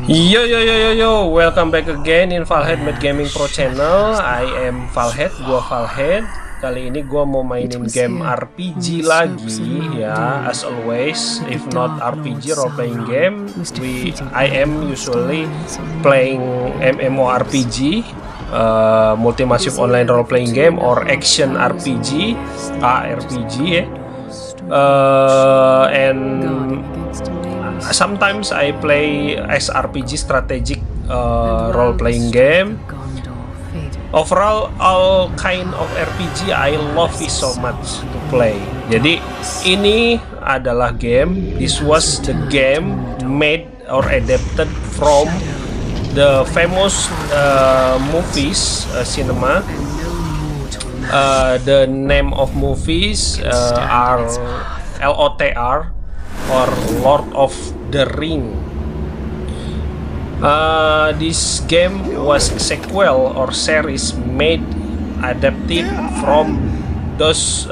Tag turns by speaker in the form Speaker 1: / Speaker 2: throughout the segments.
Speaker 1: Yo yo yo yo yo, welcome back again in Valhead Mad Gaming Pro Channel. I am Valhead, gua Valhead. Kali ini gua mau mainin game RPG lagi ya, as always. If not RPG role playing game, I am usually playing MMORPG, multi-massive online role playing game or action RPG, ARPG ya. And sometimes I play SRPG, strategic role-playing game. Overall, all kind of RPG I love it so much to play. Jadi ini adalah game. This was the game made or adapted from the famous movies cinema. The name of movies are LOTR or Lord of the Ring. This game was a sequel or series made adapted from those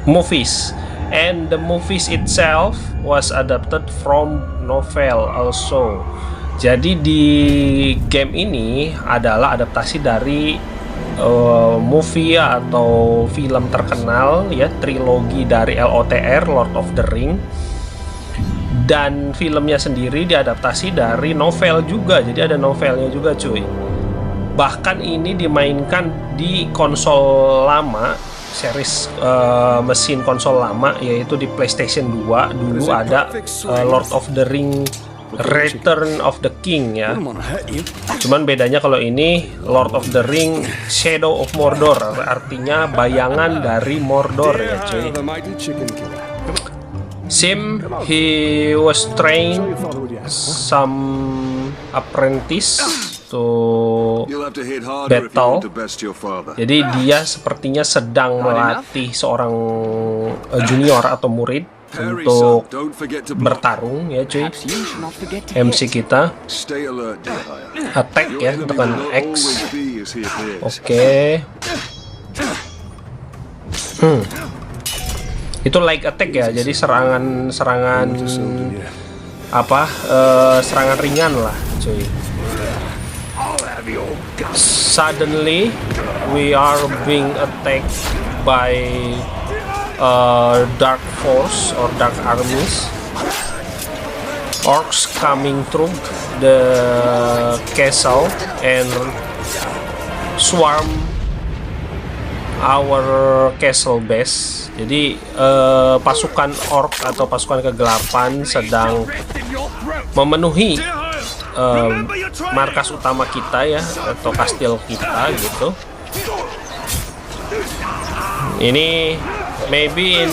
Speaker 1: movies, and the movies itself was adapted from novel also. Jadi di game ini adalah adaptasi dari movie atau film terkenal ya, trilogi dari LOTR Lord of the Ring, dan filmnya sendiri diadaptasi dari novel juga, jadi ada novelnya juga cuy. Bahkan ini dimainkan di konsol lama, series mesin konsol lama, yaitu di PlayStation 2 dulu ada Lord of the Ring Return of the King ya. Cuman bedanya kalau ini Lord of the Ring Shadow of Mordor, artinya bayangan dari Mordor ya cuy. Sim, he was trained some apprentice to battle. Jadi dia sepertinya sedang melatih seorang junior atau murid untuk bertarung ya cuy. MC kita attack ya, tekan X. Oke. Itu like attack ya, jadi serangan apa, serangan ringan lah cuy. Suddenly we are being attacked by dark force or dark armies, orcs coming through the castle and swarm our castle base. Jadi pasukan orc atau pasukan kegelapan sedang memenuhi markas utama kita ya, atau kastil kita gitu. Ini maybe in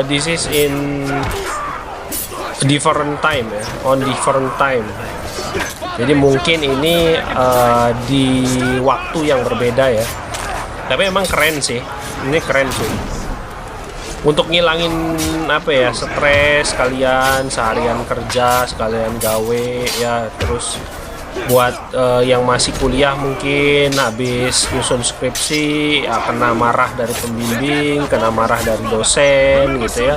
Speaker 1: this is in different time ya, on different time. Jadi mungkin ini di waktu yang berbeda ya. Tapi emang keren sih, ini keren sih. Untuk ngilangin apa ya, stres kalian seharian kerja, sekalian gawe ya, terus buat yang masih kuliah mungkin habis nyusun skripsi ya, kena marah dari pembimbing, kena marah dari dosen gitu ya.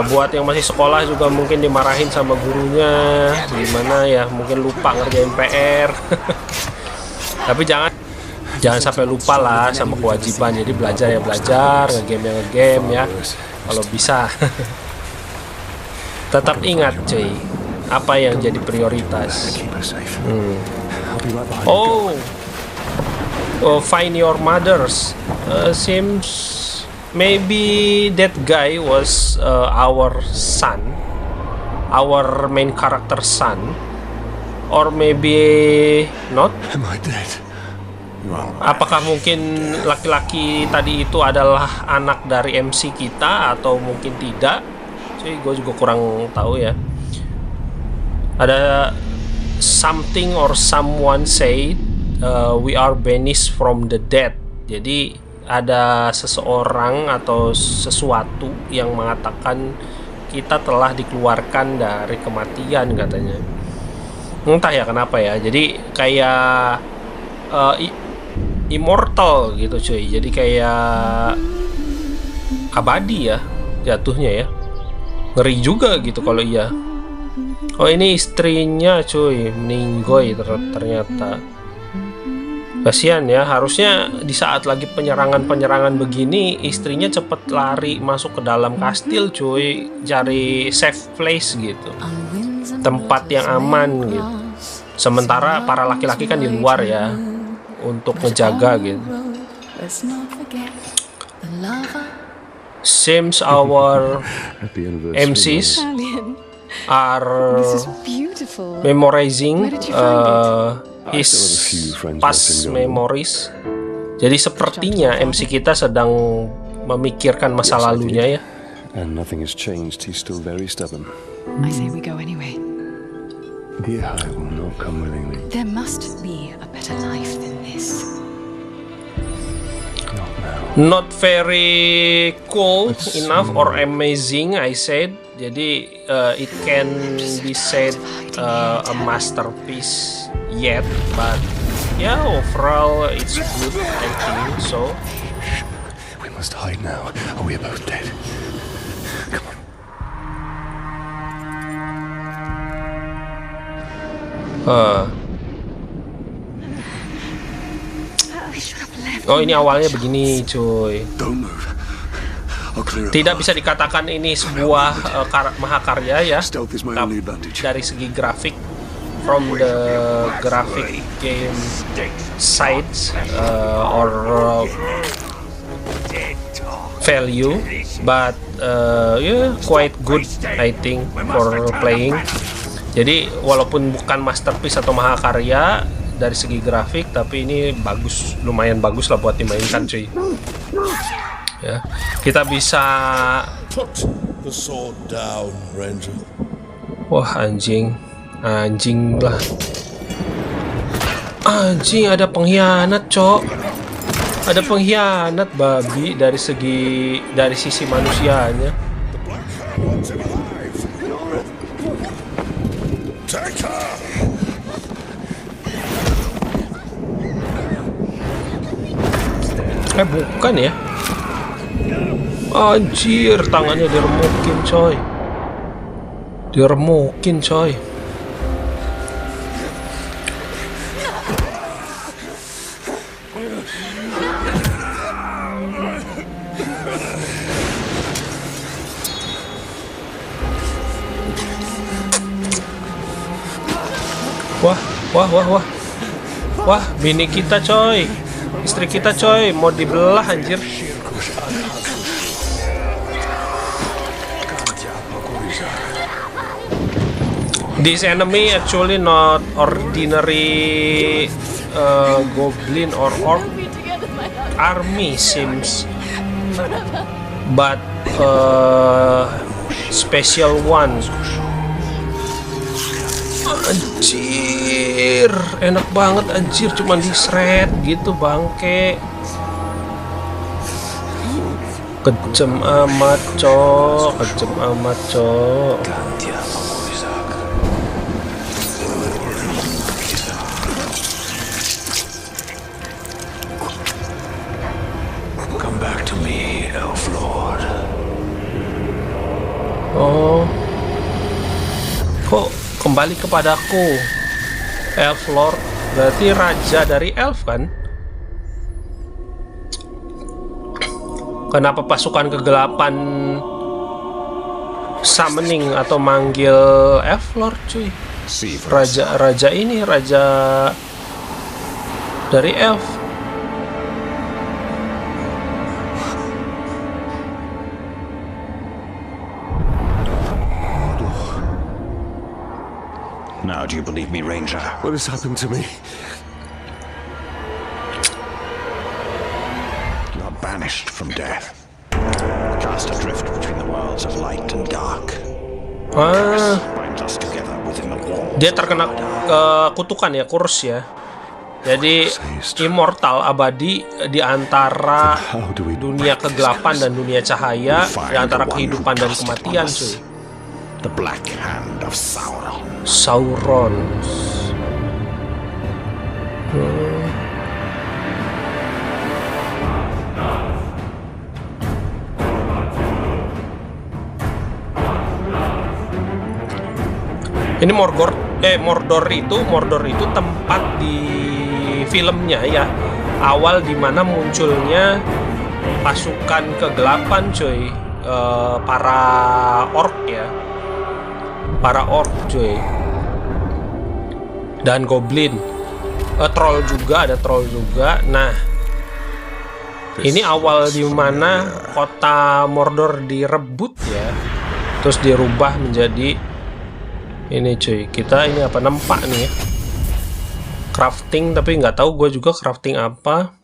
Speaker 1: Buat yang masih sekolah juga mungkin dimarahin sama gurunya, gimana ya, mungkin lupa ngerjain PR. Tapi jangan sampai lupa lah sama kewajiban. Jadi belajar ya belajar, ngegame ya ngegame ya kalau bisa. Tetap ingat cuy, apa yang jadi prioritas. Find your mothers. Seems maybe that guy was our son, our main character son, or maybe not.
Speaker 2: Am I dead?
Speaker 1: Apakah mungkin laki-laki tadi itu adalah anak dari MC kita atau mungkin tidak? Cuy, gue juga kurang tahu ya. Ada something or someone say we are banished from the dead. Jadi ada seseorang atau sesuatu yang mengatakan kita telah dikeluarkan dari kematian katanya. Entah ya kenapa ya. Jadi kayak immortal gitu cuy. Jadi kayak abadi ya jatuhnya ya. Ngeri juga gitu kalau iya. Oh, ini istrinya cuy, meninggoy ternyata. Kasihan ya, harusnya di saat lagi penyerangan begini istrinya cepet lari masuk ke dalam kastil cuy, cari safe place gitu, tempat yang aman gitu. Sementara para laki-laki kan di luar ya untuk ngejaga gitu. Seems our MCs are memorizing his past memories. Jadi sepertinya MC kita sedang memikirkan masa lalunya ya.
Speaker 2: And nothing has changed. He's still very stubborn.
Speaker 3: I say we go anyway.
Speaker 2: Dear, I will not come willingly.
Speaker 3: There must be a better life than this.
Speaker 2: Not now.
Speaker 1: Not very cool enough or amazing, I said. Jadi it can be said a masterpiece yet, but yeah, overall it's good, I think so.
Speaker 2: We must hide now, or we are both dead. Come on.
Speaker 1: Oh, ini awalnya begini cuy.
Speaker 2: Don't move. I'll clear up.
Speaker 1: Tidak bisa dikatakan ini sebuah mahakarya ya.
Speaker 2: Stealth is my only advantage.
Speaker 1: Dari segi grafik, from the graphic game sides or value, but yeah, quite good I think for playing. Jadi walaupun bukan masterpiece atau mahakarya dari segi grafik, tapi ini bagus, lumayan bagus lah buat dimainkan cuy. Ya, kita bisa.
Speaker 4: Put the sword down, Ranger.
Speaker 1: Wah, anjing lah. Anjing, ada pengkhianat, cok. Ada pengkhianat babi dari sisi manusianya.
Speaker 4: Take her!
Speaker 1: Bukan ya. Anjir, tangannya diremukin coy. Wah, bini kita coy, istri kita coy, mau dibelah anjir. This enemy actually not ordinary goblin or orc army seems, but special one. Anjir, enak banget anjir, cuman di shred gitu bangke. Kejam amat cok.
Speaker 2: Come back to me, Elf Lord.
Speaker 1: Oh, kok kembali kepadaku, Elf Lord? Berarti raja dari elf kan? Kenapa pasukan kegelapan summoning atau manggil Elf Lord cuy? Raja ini raja dari elf.
Speaker 5: Now do you believe me, Ranger?
Speaker 2: What has happened to me?
Speaker 5: You are banished from death, cast adrift between the worlds of light and dark. Binds us together within the walls.
Speaker 1: Dia terkena kutukan ya, kurus ya. Jadi immortal, abadi di antara dunia kegelapan dan dunia cahaya, di antara kehidupan dan kematian cuy.
Speaker 5: The Black Hand of Sauron.
Speaker 1: Ini Mordor itu tempat di filmnya ya, awal dimana munculnya pasukan kegelapan cuy, para orc ya, para orc cuy, dan goblin, troll juga, ada troll juga. Nah, ini awal dimana kota Mordor direbut ya, terus dirubah menjadi ini cuy. Kita ini apa, nempak nih ya, crafting, tapi nggak tahu gue juga crafting apa.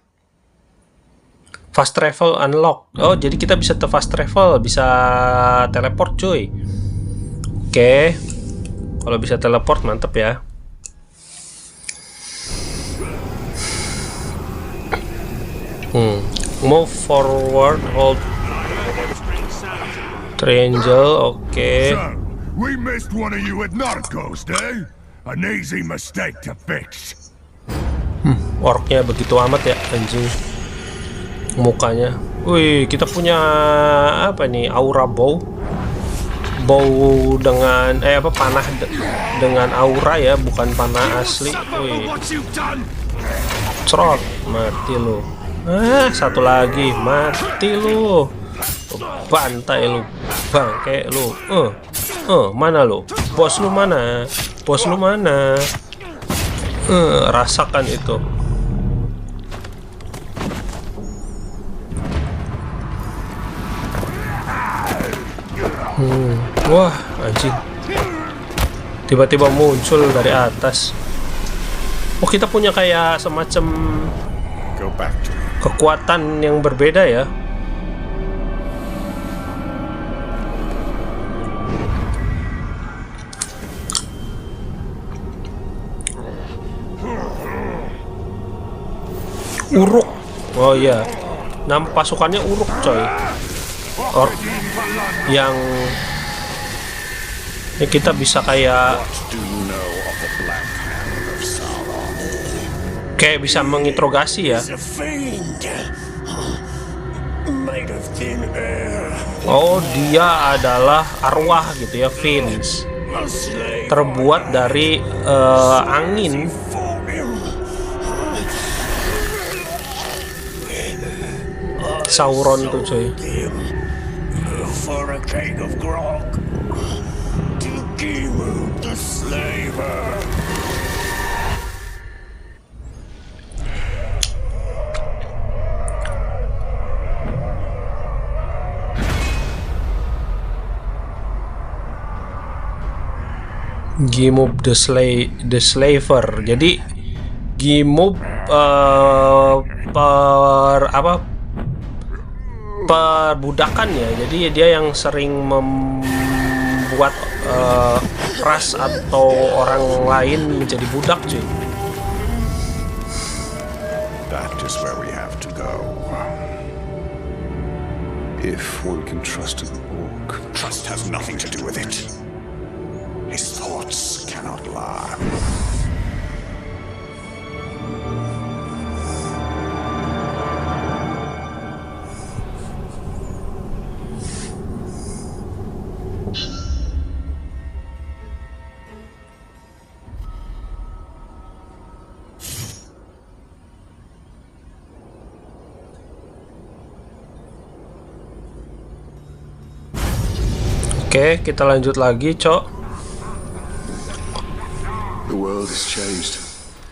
Speaker 1: Fast travel unlock. Oh, jadi kita bisa fast travel, bisa teleport cuy. Oke, kalau bisa teleport mantep ya. Move forward, hold triangle. Oke.
Speaker 6: So, we missed one of you at Narcos, eh? An easy mistake to fix.
Speaker 1: Orknya begitu amat ya, anjing. Mukanya. Wih, kita punya apa nih? Aura bow. Bow dengan panah dengan aura ya, bukan panah asli. Wih. Cerot, mati lu. Satu lagi, mati lu. Bantai lu, bangke lu. Mana lu? Bos lu mana? Bos lu mana? Rasakan itu. Wah, anjing. Tiba-tiba muncul dari atas. Oh, kita punya kayak semacam kekuatan yang berbeda ya. Uruk. Oh iya. Nama pasukannya Uruk coy. Yang ini kita bisa kayak bisa menginterogasi ya. Oh, dia adalah arwah gitu ya, Fiends. Terbuat dari angin. Sauron tuh coy.
Speaker 6: For a keg of grog to Gimu the slaver.
Speaker 1: Gimub the slaver. Jadi Gimub perbudakan ya. Jadi dia yang sering membuat ras atau orang lain menjadi budak cuy.
Speaker 5: That is where we have to go.
Speaker 2: If one can trust an orc.
Speaker 5: Trust has nothing to do with it. His thoughts cannot lie.
Speaker 1: Oke, kita lanjut lagi, Cok.
Speaker 2: The world has changed.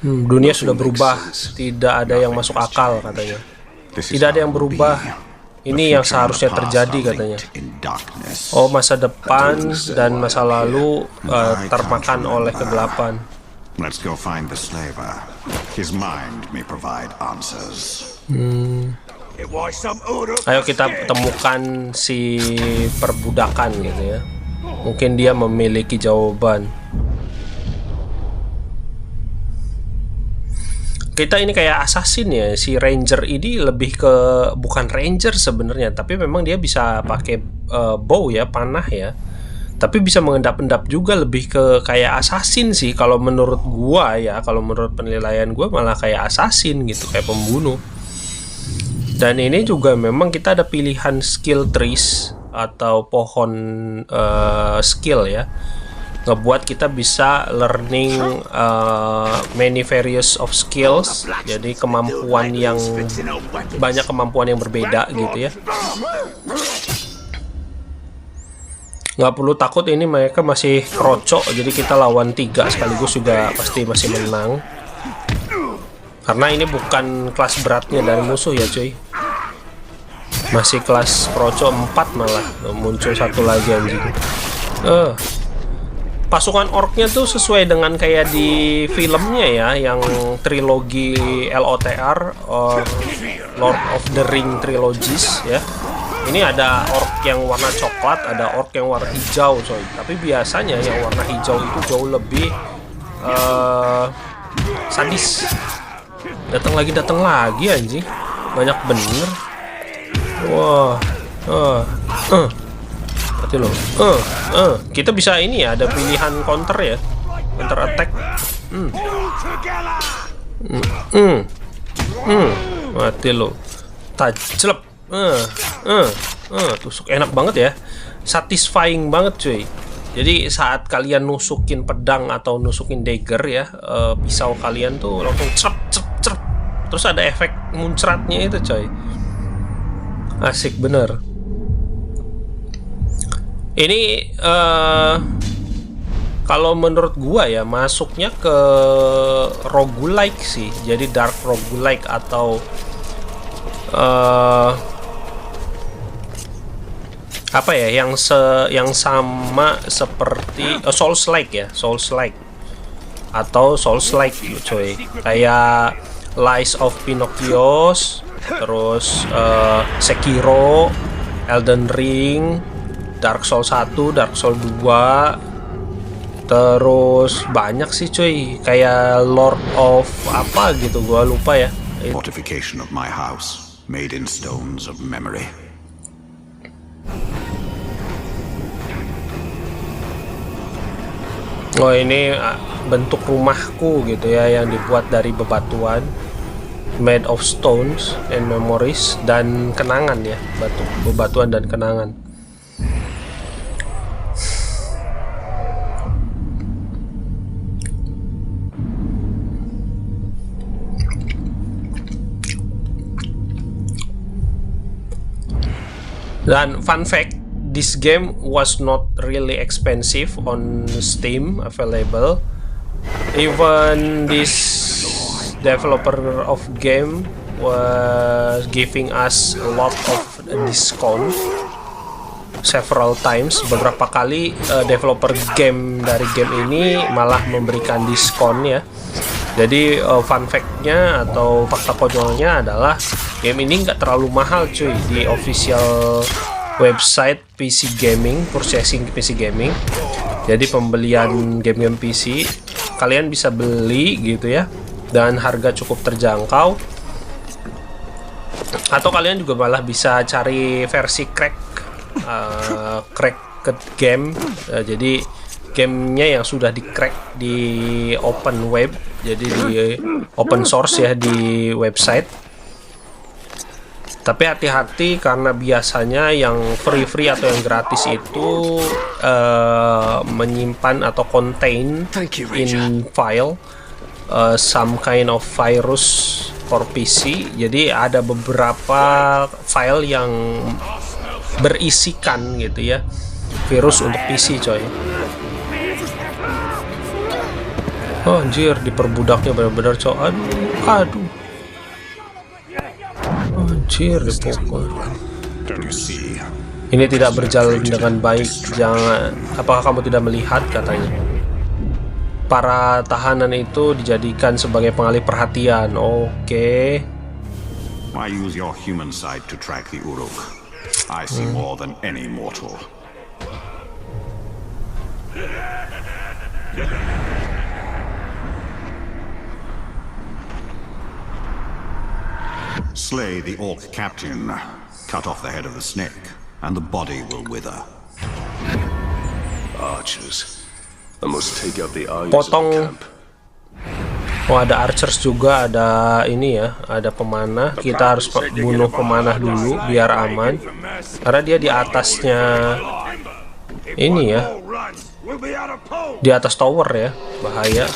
Speaker 1: Dunia sudah berubah. Tidak ada yang masuk akal katanya. Tidak ada yang berubah. Ini yang seharusnya terjadi katanya. Oh, masa depan dan masa lalu termakan oleh kegelapan.
Speaker 5: Let's go find the slaver. His mind may provide answers.
Speaker 1: Ayo kita temukan si perbudakan gitu ya. Mungkin dia memiliki jawaban. Kita ini kayak assassin ya. Si ranger ini lebih ke bukan ranger sebenarnya, tapi memang dia bisa pakai bow ya, panah ya. Tapi bisa mengendap-endap juga, lebih ke kayak assassin sih kalau menurut gua ya. Kalau menurut penilaian gua malah kayak assassin gitu, kayak pembunuh. Dan ini juga memang kita ada pilihan skill trees atau pohon skill ya. ngebuat kita bisa learning many various of skills, jadi kemampuan yang banyak, kemampuan yang berbeda gitu ya. Nggak perlu takut, ini mereka masih kroco, jadi kita lawan 3 sekaligus juga pasti masih menang, karena ini bukan kelas beratnya dari musuh ya cuy, masih kelas kroco 4 malah. Muncul satu lagi anjing. Pasukan orknya tuh sesuai dengan kayak di filmnya ya, yang trilogi LOTR or Lord of the Ring trilogies ya. Ini ada ork yang warna coklat, ada ork yang warna hijau coy. Tapi biasanya yang warna hijau itu jauh lebih sadis. Datang lagi anjing, banyak bener. Wah, berarti loh. Kita bisa ini ya, ada pilihan counter ya, counter attack. Mati lo. Tajlep. Tusuk enak banget ya, satisfying banget cuy. Jadi saat kalian nusukin pedang atau nusukin dagger ya, pisau kalian tuh langsung cerep cerep cerep, terus ada efek muncratnya itu coy, asik bener. Ini kalau menurut gua ya masuknya ke roguelike sih, jadi dark roguelike atau apa ya, yang sama seperti Souls-like ya, Souls-like atau Souls-like coy, kayak Lies of Pinocchio, terus Sekiro, Elden Ring, Dark Souls 1, Dark Souls 2, terus banyak sih cuy, kayak Lord of apa gitu, gua lupa ya.
Speaker 5: Fortification of my house, made in stones of memory.
Speaker 1: Oh, ini bentuk rumahku gitu ya, yang dibuat dari bebatuan, made of stones and memories, dan kenangan ya, bebatuan dan kenangan. Dan fun fact, this game was not really expensive on Steam available. Even this developer of game was giving us a lot of discount several times. Beberapa kali developer game dari game ini malah memberikan diskon ya. Jadi fun fact-nya atau fakta konyolnya adalah game ini nggak terlalu mahal cuy di official website PC Gaming, purchasing PC Gaming. Jadi pembelian game-game PC kalian bisa beli gitu ya, dan harga cukup terjangkau. Atau kalian juga malah bisa cari versi cracked game. Jadi gamenya yang sudah di crack di open web, jadi di open source ya di website. Tapi hati-hati karena biasanya yang free atau yang gratis itu menyimpan atau contain in file some kind of virus for PC. Jadi ada beberapa file yang berisikan gitu ya virus untuk PC coy. Oh anjir, diperbudaknya benar-benar coy. Aduh. Anjir, dipukul. Ini tidak berjalan dengan baik. Jangan. Apakah kamu tidak melihat, katanya? Para tahanan itu dijadikan sebagai pengalih perhatian. Oke.
Speaker 5: I use your human side to track the Uruk. I see more than any mortal. Slay the Orc captain, cut off the head of the snake, and the body will wither.
Speaker 2: Archers. I must take out the eyes
Speaker 1: Potong.
Speaker 2: of the camp.
Speaker 1: Oh, ada archers juga, ada ini ya, ada pemanah. Kita harus bunuh pemanah dulu biar aman, karena dia di atasnya ini ya, Di atas tower ya, bahaya.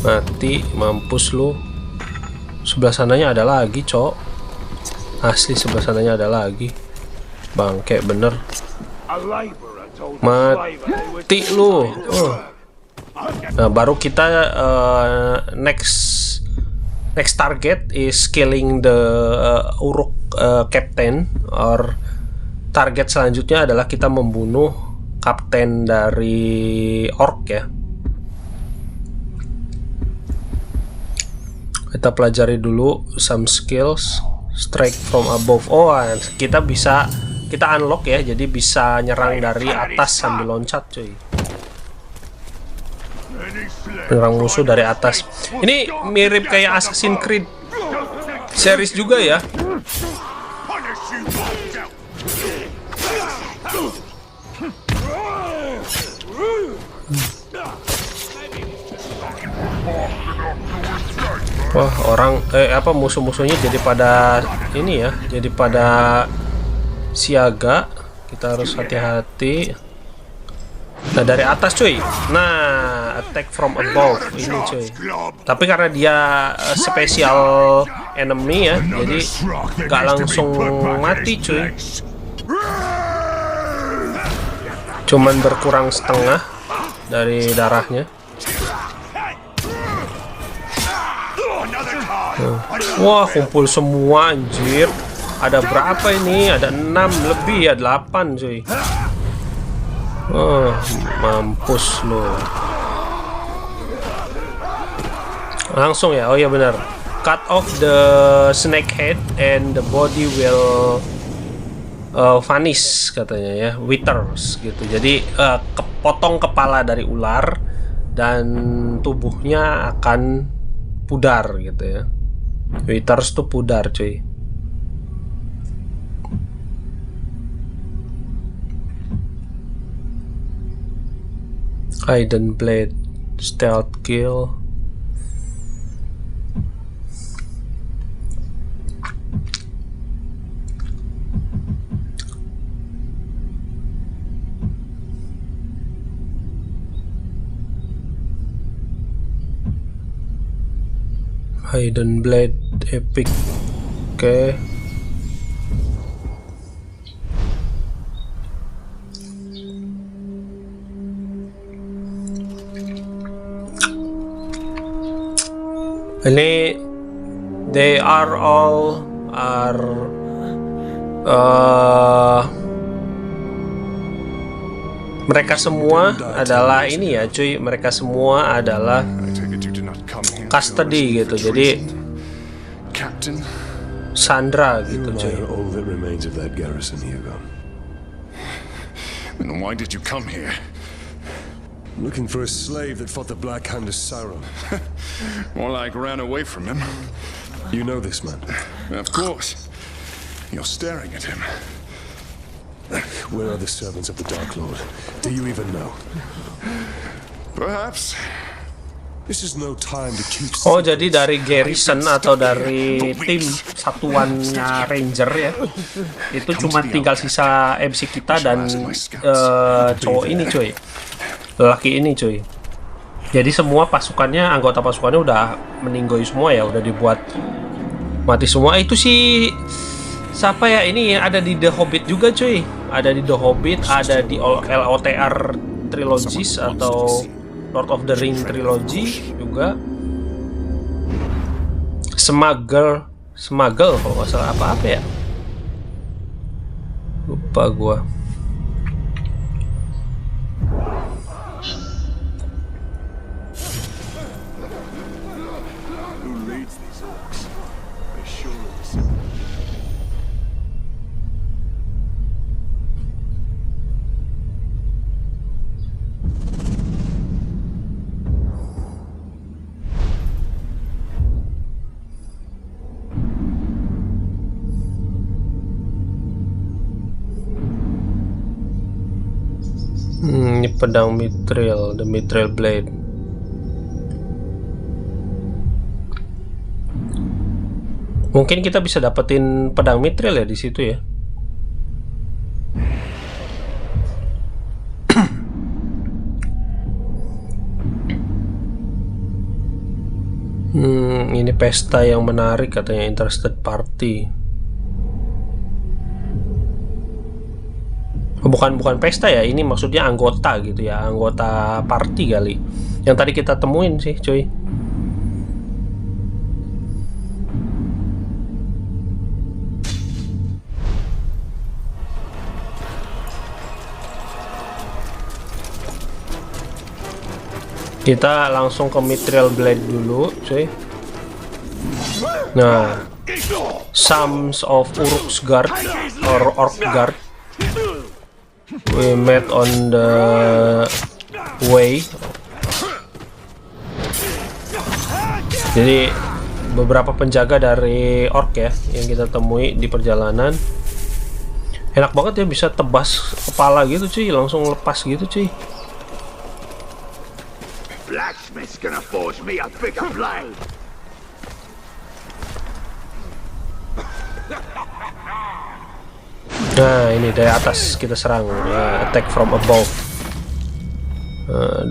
Speaker 1: Mati, mampus lu. Sebelah sananya ada lagi, cok. Asli sebelah sananya ada lagi. Bangke bener. Mati lu. Nah, baru kita next target is killing the Uruk captain, or target selanjutnya adalah kita membunuh kapten dari orc ya. Kita pelajari dulu some skills. Strike from above. Oh, kita unlock ya, jadi bisa nyerang dari atas sambil loncat, cuy. Menyerang musuh dari atas. Ini mirip kayak Assassin's Creed series juga ya. Wah, orang musuh-musuhnya jadi pada ini ya, jadi pada siaga. Kita harus hati-hati. Nah, dari atas cuy. Nah, attack from above ini cuy. Tapi karena dia special enemy ya, jadi nggak langsung mati cuy. Cuman berkurang setengah dari darahnya. Wah, kumpul semua anjir. Ada berapa ini? Ada 6 lebih ya, 8 cuy. Oh, mampus lo. Langsung ya. Oh iya benar. Cut off the snake head and the body will vanish katanya ya, withers gitu. Jadi kepotong kepala dari ular dan tubuhnya akan pudar gitu ya. Withers tuh pudar cuy. Hidden blade, stealth kill. Hidden blade, epic. Oke. Ini they are all mereka semua adalah ini ya cuy, mereka semua adalah custody gitu, jadi Sandra gitu cuy.
Speaker 2: All that remains of that garrison, Hugo.
Speaker 5: Then why did you come here?
Speaker 2: Looking for a slave that fought the Black Hand of Sauron.
Speaker 5: More like ran away from him.
Speaker 2: You know this man?
Speaker 5: Of course. You're staring at him.
Speaker 2: Where are the servants of the Dark Lord? Do you even know?
Speaker 5: Perhaps.
Speaker 2: This is no time to keep.
Speaker 1: Oh, jadi dari garrison atau dari tim satuannya ranger ya. Itu cuma tinggal sisa MC kita dan cowok ini cuy. Lelaki ini cuy. Jadi semua pasukannya, anggota pasukannya udah meninggoy semua ya, udah dibuat mati semua. Itu sih siapa ya, ini ada di The Hobbit juga cuy. Ada di The Hobbit, ada di LOTR Trilogies atau Lord of the Ring Trilogy juga. Smuggle kalau nggak salah, apa ya, lupa gua. Ini pedang mithril, the mithril blade. Mungkin kita bisa dapetin pedang mithril ya di situ ya. Ini pesta yang menarik katanya, interested party. Bukan pesta ya, ini maksudnya anggota gitu ya, anggota party kali. Yang tadi kita temuin sih, cuy. Kita langsung ke Mithril Blade dulu, cuy. Nah, Sons of Uruksgard or Orkgard. We met on the way. Jadi beberapa penjaga dari orc ya yang kita temui di perjalanan. Enak banget ya, bisa tebas kepala gitu cuy, langsung lepas gitu cuy.
Speaker 6: Blacksmith's gonna forge me a bigger blade.
Speaker 1: Nah ini dari atas kita serang, attack from above.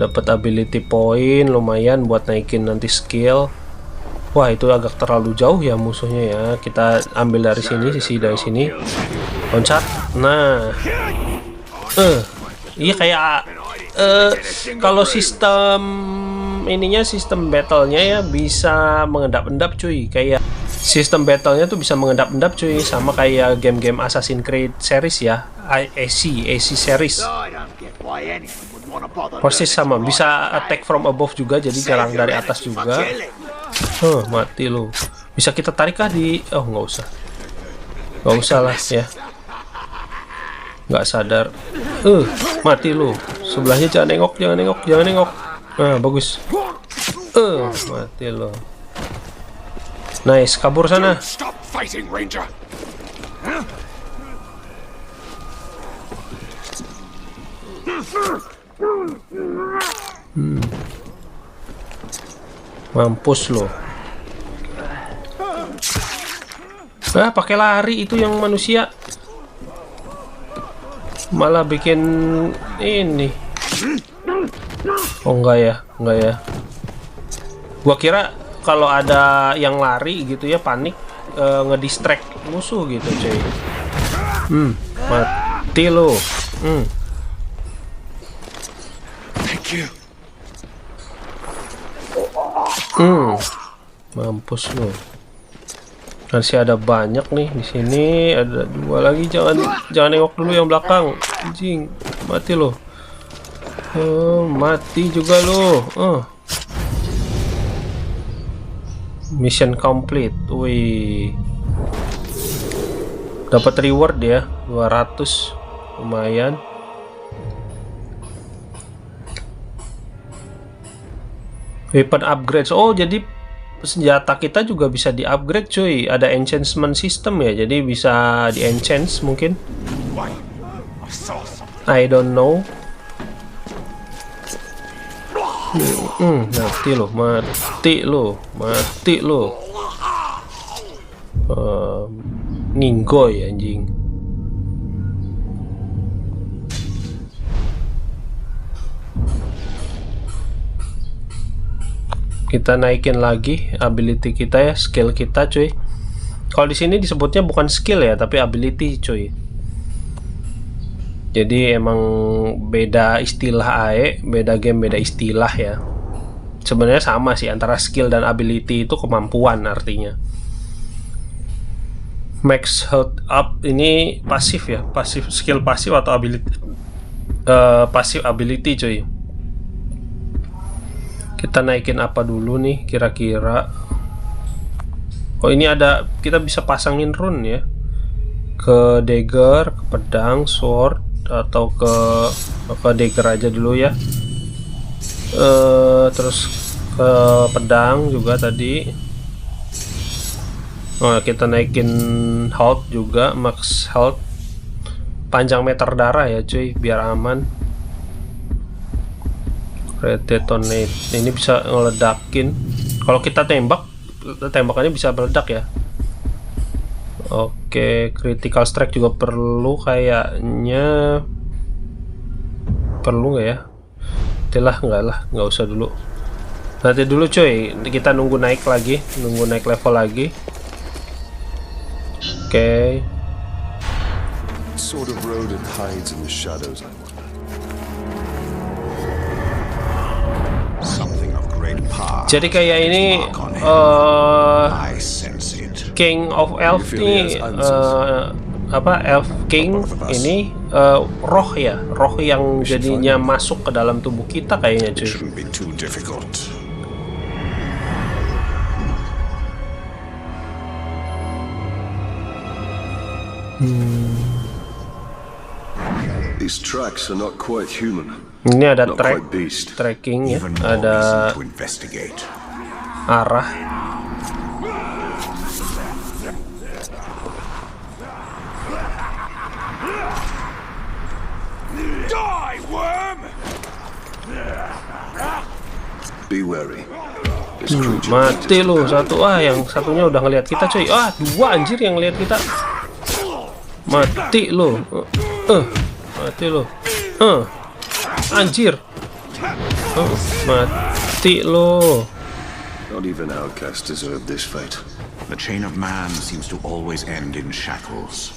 Speaker 1: Dapat ability point lumayan buat naikin nanti skill. Wah itu agak terlalu jauh ya musuhnya ya. Kita ambil dari sini, sisi dari sini, loncat. Nah iya kayak kalau sistem ininya, sistem battlenya ya bisa mengendap-endap cuy. Kayak sistem battlenya tuh bisa mengendap-endap cuy, sama kayak game-game Assassin's Creed series ya, AC series. Persis sama, bisa attack from above juga, jadi nyerang dari atas juga. Mati lu. Bisa kita tarik kah di... Oh nggak usah lah ya. Nggak sadar. Mati lu. Sebelahnya jangan nengok. Nah bagus. Mati lu. Nice, kabur sana.
Speaker 6: Stop fighting, Ranger.
Speaker 1: Mampus lo. Pakai lari itu yang manusia. Malah bikin ini. Oh enggak ya. Gua kira kalau ada yang lari gitu ya, panik, ngedistract musuh gitu cuy. Mati lo.
Speaker 6: Thank you.
Speaker 1: Mampus lo. Masih ada banyak nih di sini, ada 2 lagi. Jangan nengok dulu yang belakang. Anjing, mati lo. Mati juga lo. Mission complete. Wih. Dapat reward ya, 200. Lumayan. Weapon upgrades. Oh, jadi senjata kita juga bisa di-upgrade cuy. Ada enchantment system ya, jadi bisa di-enchant mungkin. I don't know. Mati lo. Ninggoy anjing. Kita naikin lagi ability kita ya, skill kita cuy. Kalau di sini disebutnya bukan skill ya, tapi ability cuy. Jadi emang beda istilah AE, beda game beda istilah ya. Sebenarnya sama sih, antara skill dan ability itu kemampuan artinya. Max health up ini pasif ya, pasif skill pasif atau ability, pasif ability cuy. Kita naikin apa dulu nih kira-kira? Oh ini ada, kita bisa pasangin rune ya, ke dagger, ke pedang, sword, atau ke dagger aja dulu ya. Terus ke pedang juga tadi. Kita naikin health juga, max health, panjang meter darah ya cuy, biar aman. Red detonate ini bisa ngeledakin. Kalau kita tembak, tembakannya bisa meledak ya. Oke, critical strike juga perlu kayaknya. Perlu nggak ya? Nggak usah dulu. Nanti dulu cuy, kita nunggu naik lagi, nunggu naik level lagi. Oke.
Speaker 2: Sort of road it hides in the shadows, I wonder.
Speaker 5: Something of great power.
Speaker 1: Jadi kayak ini
Speaker 5: I sense it.
Speaker 1: King of Elf nih, apa Elf King ini roh ya, roh yang jadinya masuk ke dalam tubuh kita kayaknya
Speaker 5: It
Speaker 1: cuy.
Speaker 5: shouldn't be too difficult.
Speaker 2: These tracks are not quite human.
Speaker 1: Ini ada
Speaker 2: Not
Speaker 1: track,
Speaker 2: quite beast.
Speaker 1: tracking ya,
Speaker 5: Even more
Speaker 1: ada
Speaker 5: reason to investigate.
Speaker 1: arah.
Speaker 6: Die, worm!
Speaker 2: Be wary. This creature
Speaker 1: Mati lu satu, yang satunya udah ngelihat kita cuy. Dua anjir yang ngelihat kita. Mati lu. Mati lu. Anjir. Mati lu.
Speaker 2: not even outcasts deserve this fate.
Speaker 5: The chain of man seems to always end in shackles.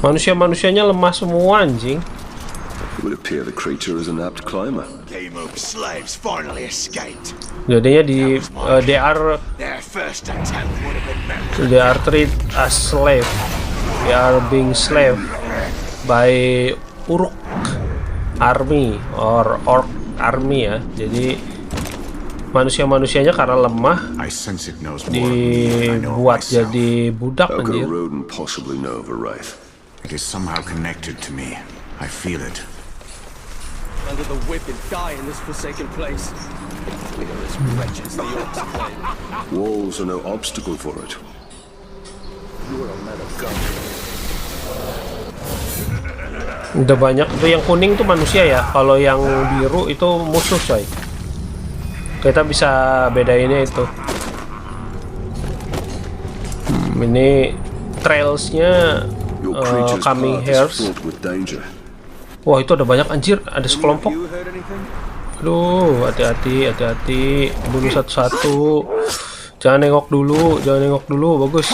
Speaker 1: Manusia-manusianya lemah semua anjing.
Speaker 2: It would appear the creature is an apt climber.
Speaker 7: Game of slaves finally escaped.
Speaker 1: Jadinya di they are
Speaker 7: Their first attempt would have been met.
Speaker 1: they are treated as slave. They are being slave by Uruk army or Orc army ya. Jadi manusia-manusianya karena lemah
Speaker 5: I sense it knows more of me than I know of
Speaker 1: dibuat
Speaker 5: myself.
Speaker 1: jadi budak
Speaker 2: How could a
Speaker 1: anjir.
Speaker 2: rodent possibly know of a wraith?
Speaker 5: It is somehow connected to me. I feel it.
Speaker 8: Under the whip and die in this forsaken place. We are as wretched as the orcs claim.
Speaker 2: Walls are no obstacle for it.
Speaker 8: You are a man of God.
Speaker 1: Udah banyak tuh, yang kuning tuh manusia ya. Kalau yang biru itu musuh coy. Kita bisa bedainnya itu. Ini trailsnya
Speaker 2: Your creature's
Speaker 1: coming
Speaker 2: path
Speaker 1: hairs.
Speaker 2: is fraught with danger.
Speaker 1: Wah itu ada banyak anjir, ada sekelompok.
Speaker 8: You heard anything?
Speaker 1: Aduh, hati-hati, bunuh satu-satu. Jangan nengok dulu, bagus.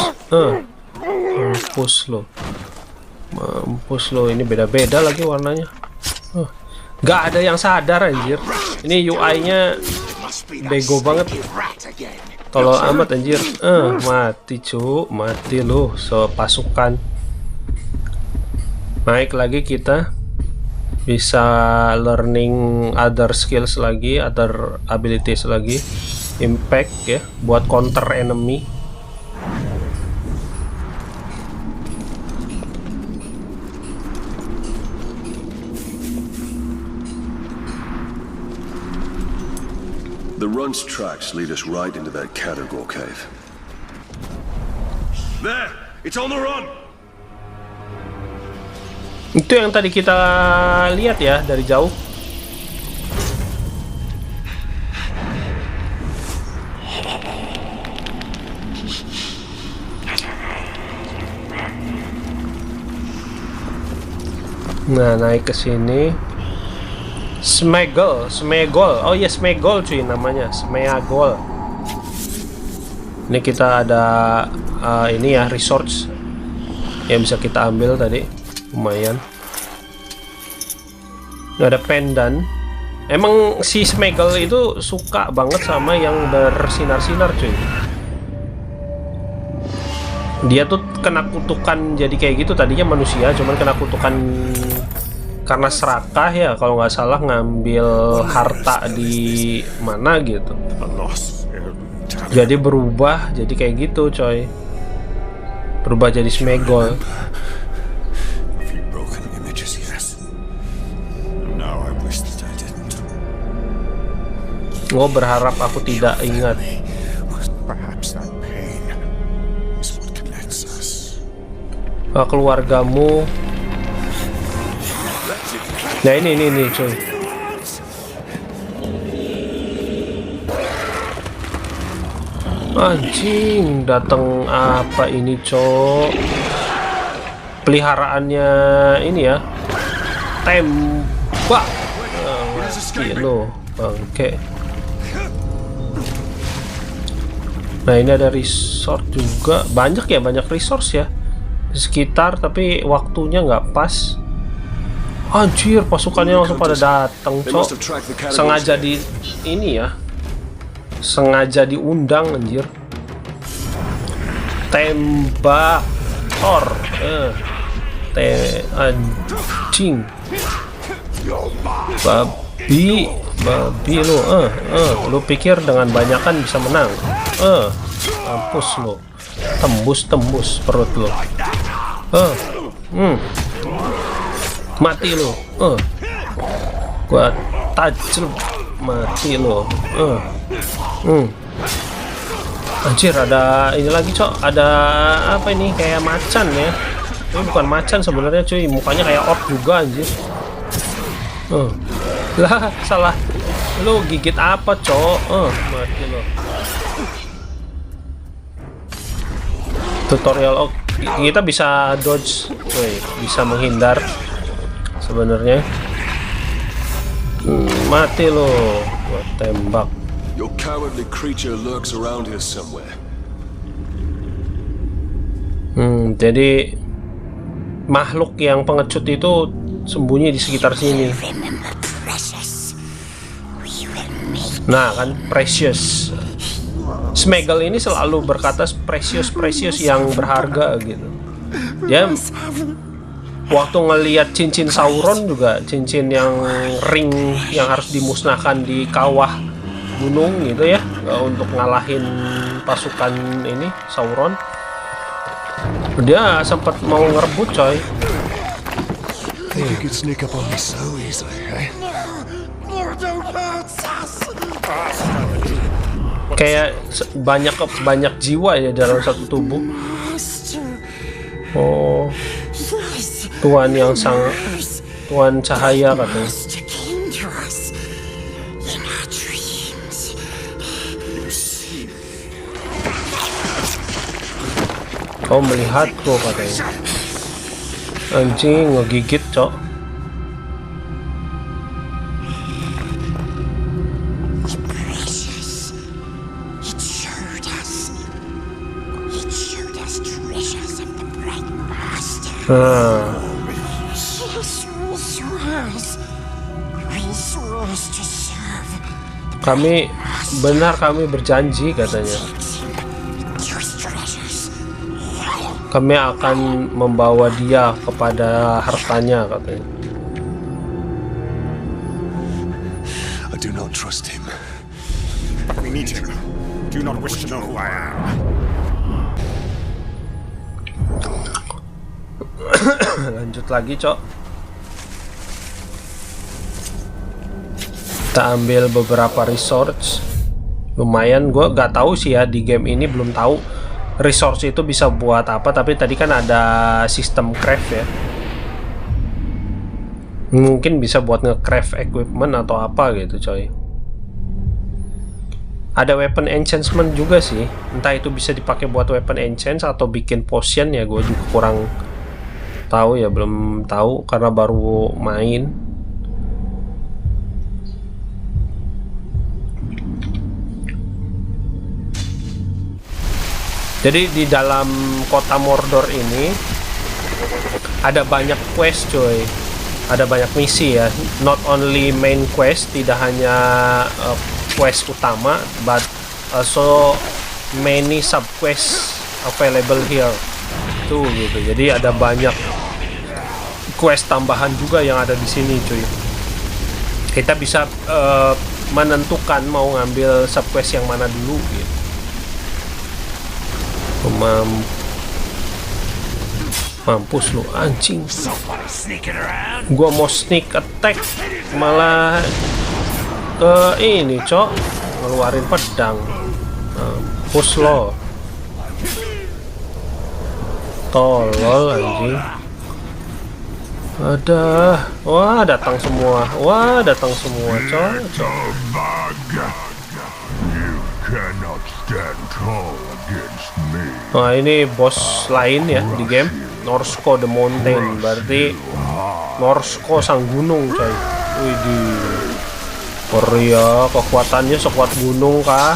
Speaker 1: Mampus lo, ini beda-beda lagi warnanya. Nggak ada yang sadar anjir. Ini UI-nya bego banget. Tolol amat anjir. Mati lo, sepasukan. Naik lagi kita. Bisa learning other skills lagi, other abilities lagi. Impact ya, buat counter enemy.
Speaker 2: The runt's tracks lead us right into that Catergor cave. There! It's on the run!
Speaker 1: Itu yang tadi kita lihat ya dari jauh. Nah, naik ke sini. Smegol. Oh iya, Smegol cuy namanya, Smeagol. Ini kita ada ini ya, resource yang bisa kita ambil tadi. Lumayan. Nggak ada pendan. Emang si Smegol itu suka banget sama yang bersinar-sinar cuy. Dia tuh kena kutukan jadi kayak gitu, tadinya manusia cuman kena kutukan karena serakah ya kalau nggak salah, ngambil harta di mana gitu. Jadi berubah jadi kayak gitu coy. Berubah jadi Smegol. Oh, berharap aku tidak ingat. Keluargamu. Nah ini coy. Anjing, datang apa ini coy? Peliharaannya ini ya. Tembak. Lo. Bangke. Nah ini ada resort juga. Banyak ya, banyak resource ya di sekitar, tapi waktunya nggak pas. Anjir, pasukannya langsung pada datang, cok. Sengaja di ini ya, sengaja diundang, anjir. Tembak Thor. Anjing. Babi lu. Lu pikir dengan banyakan bisa menang? Mampus lu. Tembus perut lu. Mati lu. Gua tajam, mati lu. Anjir, ada ini lagi, cok. Ada apa ini? Kayak macan ya. Ini bukan macan sebenarnya, cuy. Mukanya kayak orc juga, anjir. Lah, salah. Lu gigit apa, cok? Mati lu. Tutorial kita bisa dodge, bisa menghindar sebenarnya. Mati lo, gua tembak.
Speaker 2: Your cowardly creature lurks around here somewhere.
Speaker 1: Jadi makhluk yang pengecut itu sembunyi di sekitar sini. Nah kan, precious. Smeagol ini selalu berkata precious yang berharga gitu. Ya, waktu ngelihat cincin Sauron juga, cincin yang ring yang harus dimusnahkan di kawah gunung gitu ya, untuk ngalahin pasukan ini Sauron. Dia sempat mau ngerebut, coy.
Speaker 2: You could sneak up on me so easily, eh?
Speaker 1: Kayak banyak jiwa ya dalam satu tubuh. Oh, Tuhan yang Tuhan cahaya katanya. Kau melihatku katanya. Anjing, ngegigit, cok. Kami berjanji katanya. Kami akan membawa dia kepada hartanya katanya.
Speaker 2: I do not trust him.
Speaker 6: We meet him. Do not wish to know who I am.
Speaker 1: Lanjut lagi, cok. Kita ambil beberapa resource. Lumayan, gue gak tahu sih ya, di game ini belum tahu resource itu bisa buat apa, tapi tadi kan ada sistem craft ya. Mungkin bisa buat nge-craft equipment atau apa gitu, coy. Ada weapon enchantment juga sih. Entah itu bisa dipakai buat weapon enchant atau bikin potion ya, gue juga kurang tahu ya, belum tahu karena baru main. Jadi di dalam kota Mordor ini ada banyak quest, coy. Ada banyak misi ya. Not only main quest, tidak hanya quest utama, but also many sub quest available here. Tuh gitu. Jadi ada banyak quest tambahan juga yang ada di sini, cuy. Kita bisa menentukan mau ngambil sub quest yang mana dulu gitu. Mampus lu, anjing. Gua mau sneak attack malah ke ini, cok, ngeluarin pedang. Mampus lo, tolol anjing. Wah, datang semua, cok. Nah, ini bos lain ya di game, Norsko the Mountain, berarti Norsko sang gunung, coy. Widih. Korea kekuatannya sekuat gunung kah?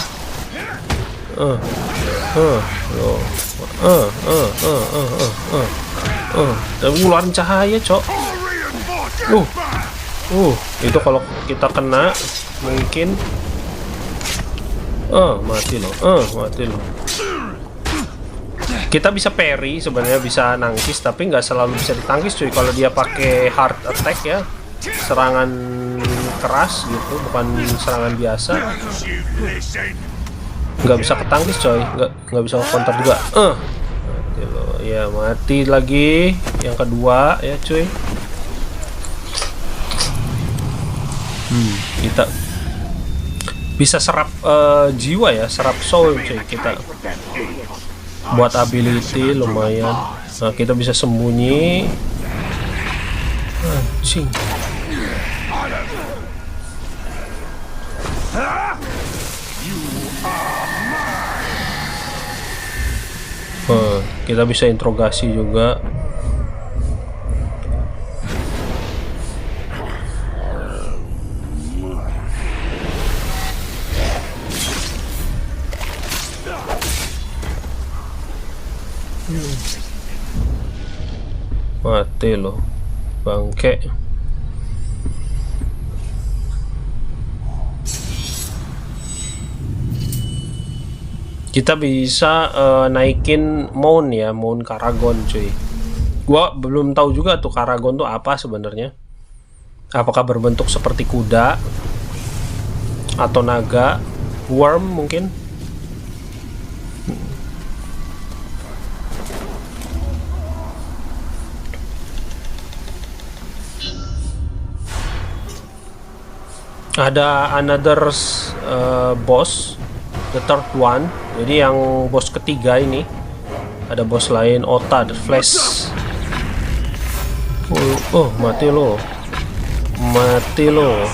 Speaker 1: Tapi ngeluarin cahaya, Cok. Itu kalau kita kena mungkin mati loh. Kita bisa parry sebenarnya, bisa nangkis, tapi nggak selalu bisa ditangkis cuy kalau dia pakai hard attack ya, serangan keras gitu, bukan serangan biasa. Nggak bisa ketangkis coy, nggak bisa counter juga. Mati loh. Ya mati lagi yang kedua ya cuy. Kita bisa serap jiwa ya, serap soul cuy kita. Buat ability lumayan. Nah, kita bisa sembunyi. Anjing. Kita bisa interogasi juga. Mati loh, bangke. Kita bisa naikin Mount ya, Mount Karagon cuy. Gua belum tahu juga tuh Karagon tuh apa sebenarnya. Apakah berbentuk seperti kuda atau naga, worm mungkin? Ada another boss, the third one. Jadi yang bos ketiga ini ada bos lain, Ota the Flash. Mati lo,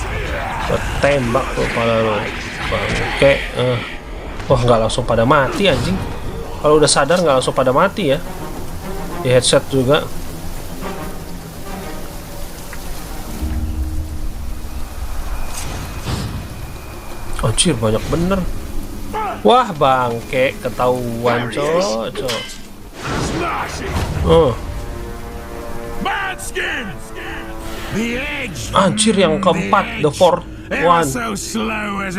Speaker 1: tembak tuh kepala lo, bangke. Nggak langsung pada mati anjing. Kalau udah sadar nggak langsung pada mati ya. Di headset juga. Anjir banyak bener. Wah bangke, ketahuan cok. Anjir yang keempat, the fourth one,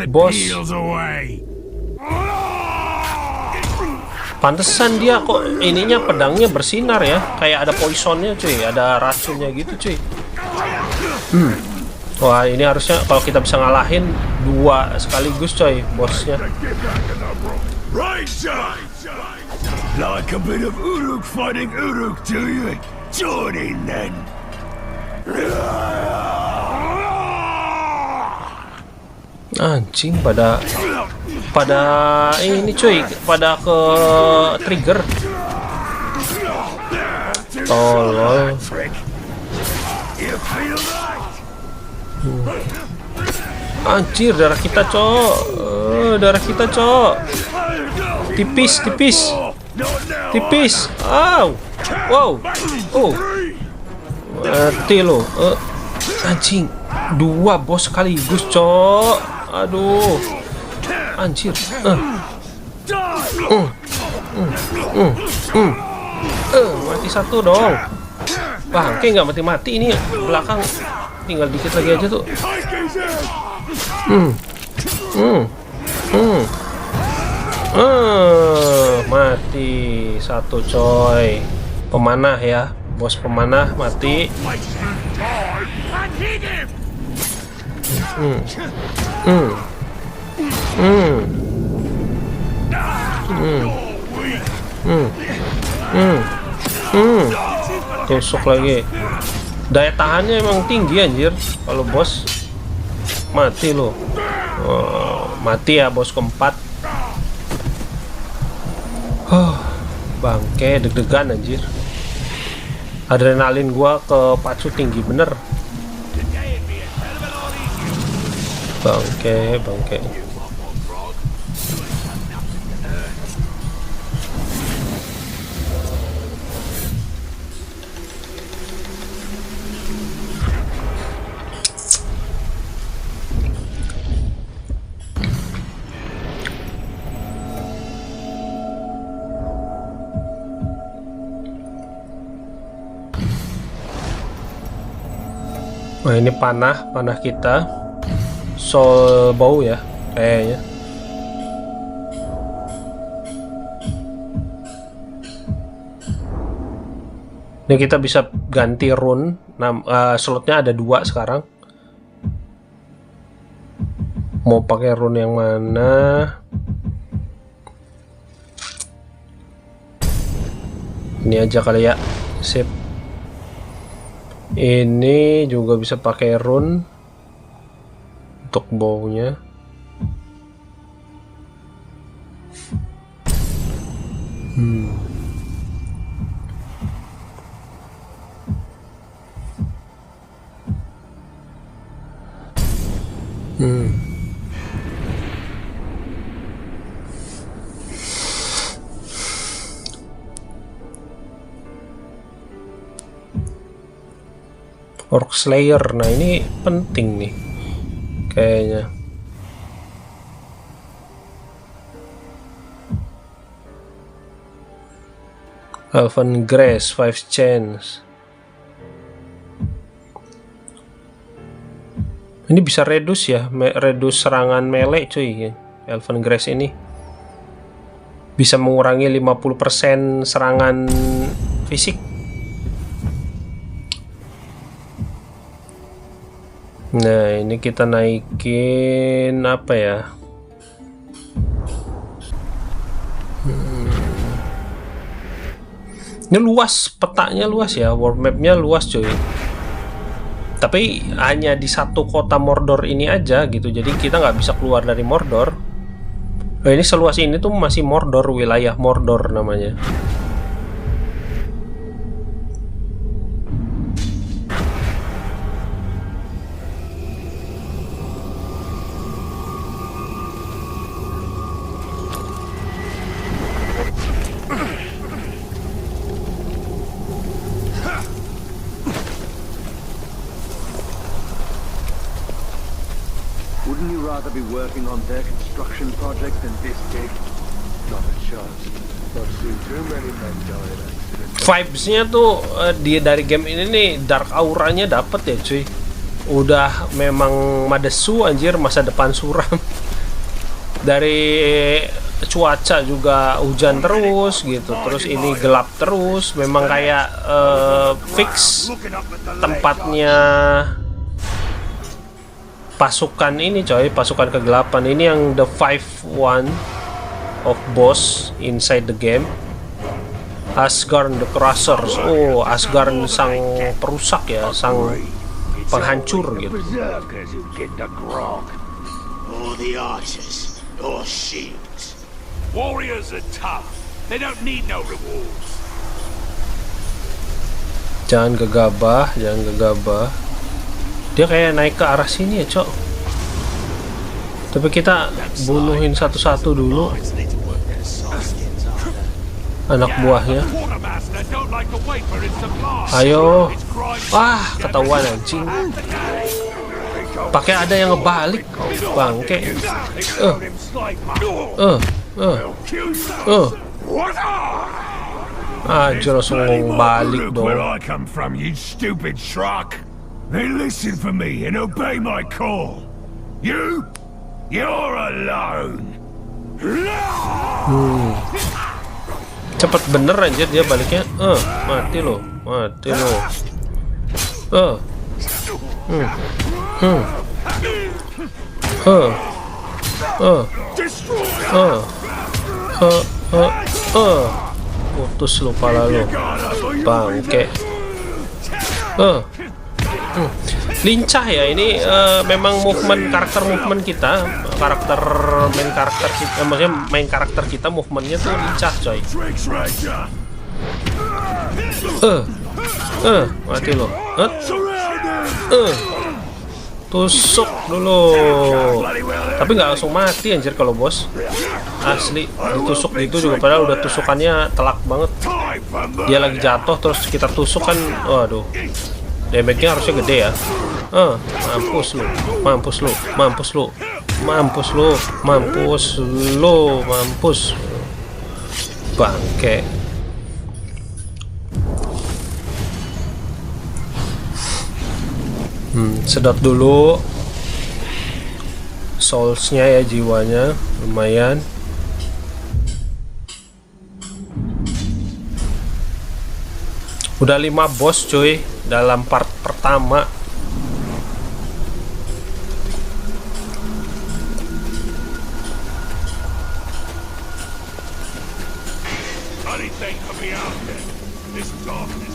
Speaker 1: bos. Pantesan dia kok ininya pedangnya bersinar ya, kayak ada poisonnya cuy, ada racunnya gitu cuy. Wah ini harusnya kalau kita bisa ngalahin dua sekaligus coy bosnya.
Speaker 6: Like a bit of Uruk fighting Uruk, do you? Join in then.
Speaker 1: Anjing pada ini cuy, pada ke trigger. Tolol. Anjir darah kita cok, tipis. Wow, mati lo. Anjing, dua bos sekaligus cok. Aduh, anjir. Mati satu dong. Bangke nggak mati ini belakang. Tinggal dikit lagi aja tuh. Mati satu coy. Pemanah ya, bos pemanah mati. Tusuk lagi. Daya tahannya emang tinggi anjir kalau bos. Mati lo. Mati ya bos keempat. Bangke, deg-degan anjir. Adrenalin gua kepacu tinggi bener. Bangke. Nah ini panah kita, soul bow ya kayaknya. Ini kita bisa ganti rune. Slotnya ada 2 sekarang. Mau pakai rune yang mana? Ini aja kali ya. Sip. Ini juga bisa pakai rune untuk bownya. Orc Slayer, nah ini penting nih kayaknya. Elven Grace 5 chance. Ini bisa reduce ya, reduce serangan melee cuy. Elven Grace ini bisa mengurangi 50% serangan fisik. Nah ini kita naikin apa ya? Ini luas, petanya luas ya, world mapnya luas cuy. Tapi hanya di satu kota Mordor ini aja gitu, jadi kita nggak bisa keluar dari Mordor. Nah, ini seluas ini tuh masih Mordor, wilayah Mordor namanya.
Speaker 7: Wouldn't you rather be working on their construction project than this gig? Not a chance. I've seen too many men die in accidents.
Speaker 1: Vibes-nya tuh dia dari game ini nih, dark auranya dapet ya cuy. Udah memang Madesu anjir, masa depan suram. Dari cuaca juga hujan terus gitu, terus ini gelap terus, memang kayak fix tempatnya pasukan ini coy, pasukan kegelapan ini yang the 5-1 of boss inside the game. Asgard the Crushers. Oh, Asgard sang perusak ya, sang penghancur gitu.
Speaker 7: Or the archers, or shields.
Speaker 6: Warriors are tough. They don't need no rewards.
Speaker 1: Jangan gegabah, jangan gegabah. Dia kayak naik ke arah sini ya cok. Tapi kita bunuhin satu-satu dulu anak buahnya. Ayo. Wah, ketahuan anjing. Pakai ada yang ngebalik. Bangke. Aja langsung balik dong.
Speaker 6: They listen for me and obey my call. You're alone.
Speaker 1: Cepet bener anjir dia baliknya. Mati lo, mati lo. Putus lo pala lo, bangke. Lincah ya ini, memang karakter movement kita, main karakter kita, maksudnya main karakter kita movementnya tuh lincah coy. Mati lo. Tusuk dulu, tapi nggak langsung mati anjir kalau bos, asli ditusuk gitu juga, padahal udah tusukannya telak banget. Dia lagi jatuh terus kita tusuk kan, waduh, damage-nya harusnya gede ya. Mampus lu, mampus lu, mampus lu, mampus lu, mampus lu, mampus, bangke. Sedot dulu soulsnya ya, jiwanya lumayan. Udah 5 bos cuy dalam part pertama.
Speaker 6: Anything can be out there. This darkness.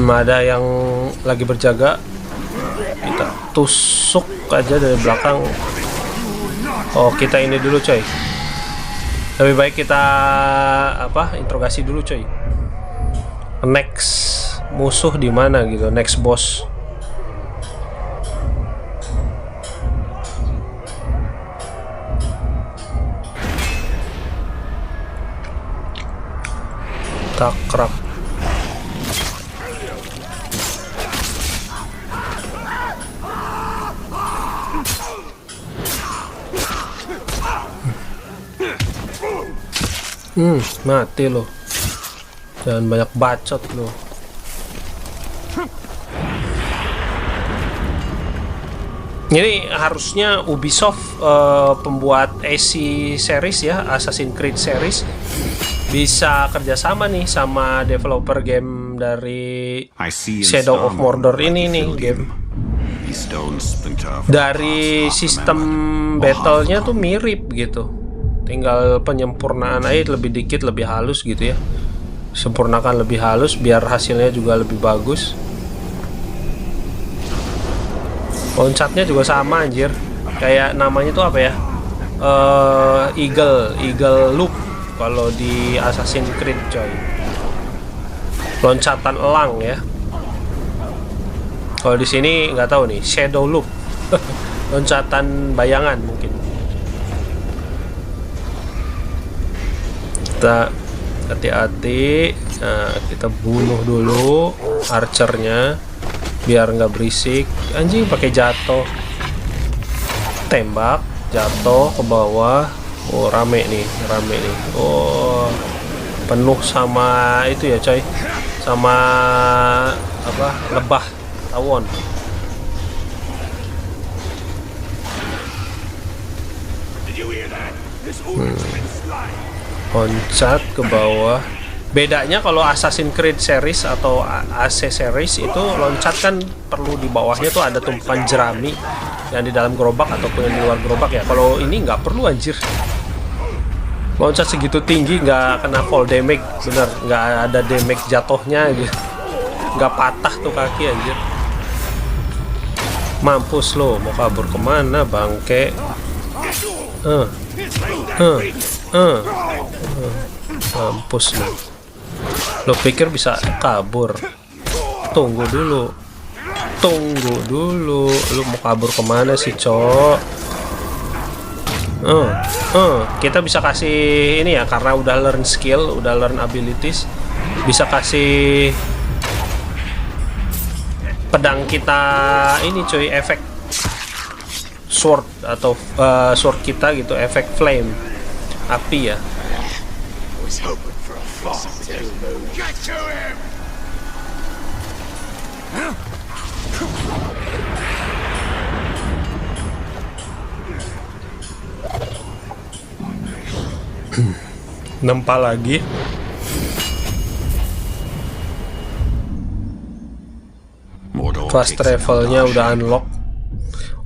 Speaker 1: Ada yang lagi berjaga. Kita tusuk aja dari belakang. Oh, kita ini dulu coy. Lebih baik kita interogasi dulu coy. Next musuh di mana gitu, next boss. Takrak. Mati lo. Jangan banyak bacot lo. Ini harusnya Ubisoft pembuat AC series ya, Assassin's Creed series, bisa kerjasama nih sama developer game dari Shadow of Mordor ini nih game. Dari sistem battle-nya tuh mirip gitu. Tinggal penyempurnaan aja lebih dikit, lebih halus gitu ya. Sempurnakan lebih halus biar hasilnya juga lebih bagus. Loncatnya juga sama anjir. Kayak namanya tuh apa ya? Eagle Loop kalau di Assassin's Creed coy. Loncatan elang ya. Kalau di sini nggak tahu nih, Shadow Loop. Loncatan bayangan mungkin. Kita hati-hati. Nah, kita bunuh dulu archernya biar nggak berisik. Anjing pakai jatuh, tembak jatuh ke bawah. Oh, rame nih. Oh, penuh sama itu ya coy, sama lebah tawon. Loncat ke bawah. Bedanya kalau Assassin's Creed series atau AC series itu loncat kan perlu di bawahnya tuh ada tumpukan jerami yang di dalam gerobak ataupun yang di luar gerobak ya. Kalau ini nggak perlu anjir. Loncat segitu tinggi nggak kena fall damage, bener, nggak ada damage jatuhnya gitu. Nggak patah tuh kaki anjir. Mampus lo, mau kabur kemana bangke? Mampus lo. Lo pikir bisa kabur? Tunggu dulu. Lo mau kabur kemana sih, cok? Kita bisa kasih ini ya, karena udah learn skill, udah learn abilities, bisa kasih pedang kita ini cuy, efek sword atau sword kita gitu, efek flame, api ya. Nempa lagi. Fast travelnya udah unlock.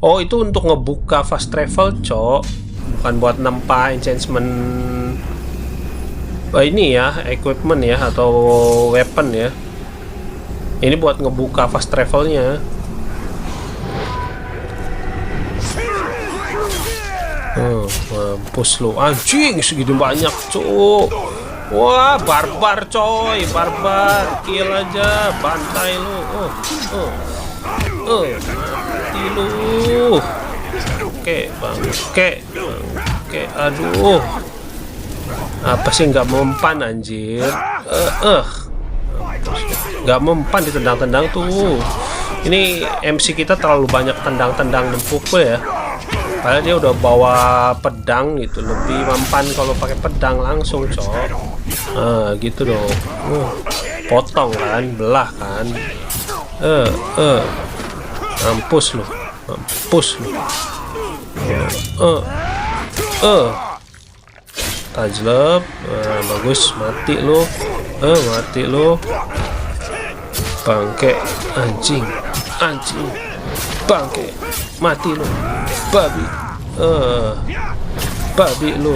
Speaker 1: Oh, itu untuk ngebuka fast travel, cok, bukan buat nempa enchantment ini ya, equipment ya, atau weapon ya. Ini buat ngebuka fast travelnya. Mampus lu, anjing segitu banyak, cok. Wah, barbar coy, barbar, kill aja, bantai lu. Mati lu. Oke, bangke. Aduh. Apa sih nggak mempan anjir? Nggak mempan ditendang-tendang tuh. Ini MC kita terlalu banyak tendang-tendang dan pukul ya. Padahal dia udah bawa pedang gitu, lebih mempan kalau pakai pedang langsung, cok. Gitu dong. Potong kan, belah kan. Mampus lu. Tajlep. Bagus, mati lu. Mati lu. Bangke, anjing. Bangke, mati lu. Babi lu.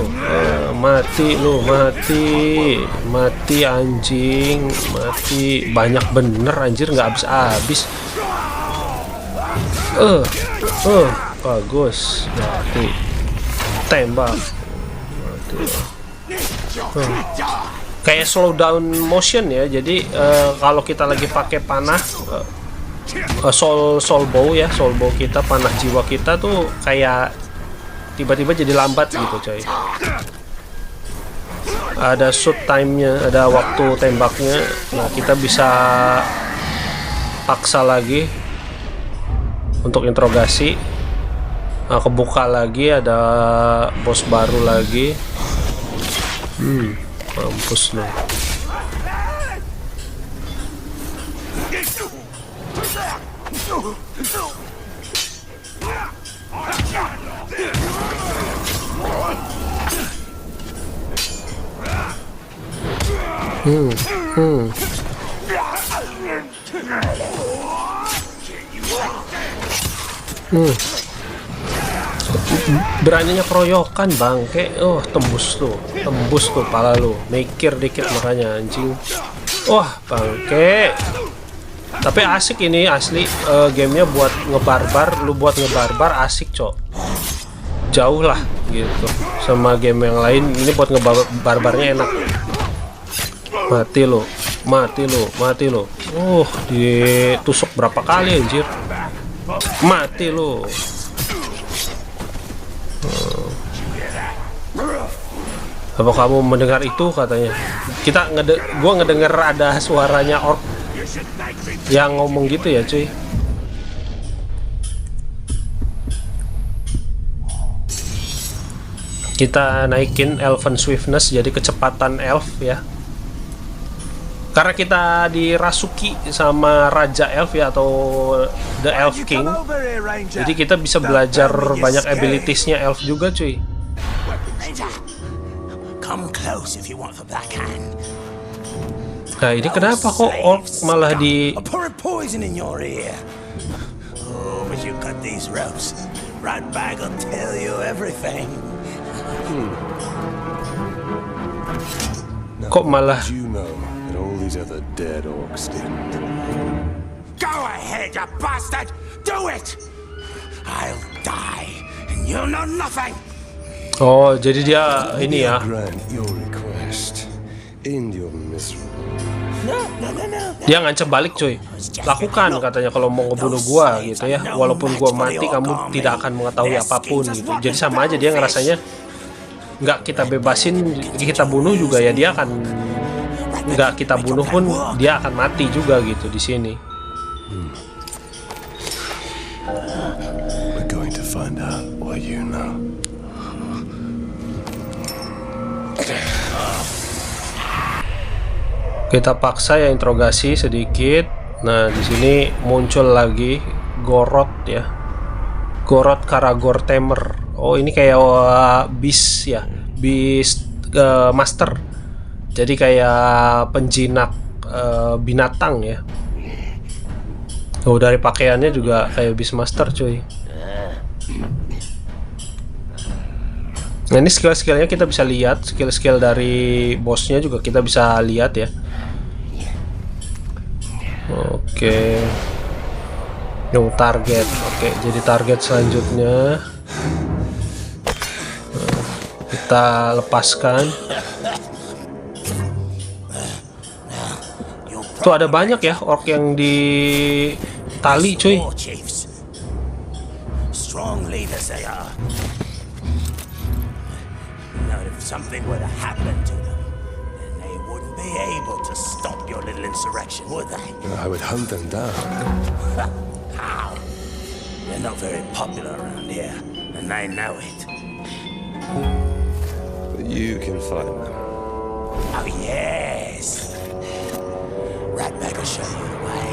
Speaker 1: Mati anjing, mati. Banyak bener anjir, nggak habis. Bagus, mati. Tembak, mati. Kayak slow down motion ya. Jadi kalau kita lagi pakai panah soul bow ya, soul bow kita, panah jiwa kita tuh kayak tiba-tiba jadi lambat gitu, coy. Ada shoot time-nya, ada waktu tembaknya. Nah, kita bisa paksa lagi untuk interogasi. Nah, kebuka lagi, ada bos baru lagi. Mampus lu. Beraninya keroyokan bangke. Tembus tuh pala lu. Mikir dikit makanya anjing. Wah, bangke. Tapi asik ini asli, gamenya buat ngebarbar. Lu buat ngebarbar asik, cok. Jauh lah gitu sama game yang lain. Ini buat ngebarbarnya enak. Mati lu. Ditusuk berapa kali anjir. Mati lu. Apa kamu mendengar itu katanya? Gua ngedenger ada suaranya orc yang ngomong gitu ya, cuy. Kita naikin Elven Swiftness jadi kecepatan elf ya. Karena kita dirasuki sama Raja Elf ya, atau The Elf King. Jadi kita bisa belajar banyak abilitiesnya elf juga, cuy. Nah, ini kenapa kok orc malah di... Kok malah...
Speaker 2: These other dead orcs didn't.
Speaker 5: Go ahead, you bastard! Do it! I'll die, and you'll know nothing.
Speaker 1: Oh, jadi dia ini ya.
Speaker 2: Grant your request. End your miserable.
Speaker 1: Dia ngancam balik, cuy. Lakukan katanya kalau mau ngebunuh gua gitu ya. Walaupun gua mati, kamu tidak akan mengetahui apapun gitu. Jadi sama aja dia ngerasanya nggak kita bebasin, kita bunuh juga ya dia akan, nggak kita bunuh pun dia akan mati juga gitu di sini.
Speaker 2: We're going to find out what you know.
Speaker 1: Kita paksa ya interogasi sedikit. Nah, di sini muncul lagi Goroth ya. Goroth Karagor Tamer. Oh, ini kayak beast ya. Beast master. Jadi kayak penjinak binatang ya. Oh, dari pakaiannya juga kayak Beastmaster, cuy. Nah, ini skill-skillnya kita bisa lihat. Skill-skill dari bosnya juga kita bisa lihat ya. Oke. New target. Oke, jadi target selanjutnya kita lepaskan. Tuh ada banyak ya orc yang di tali, cuy.
Speaker 5: Strong leaders they are. Now if something were to happen to them, then they wouldn't be able to stop your little insurrection, would they?
Speaker 2: I would hunt them down.
Speaker 5: How? They're not very popular around here. and they know it.
Speaker 2: But you can find them.
Speaker 5: Oh yes. Ratbag will show you the way.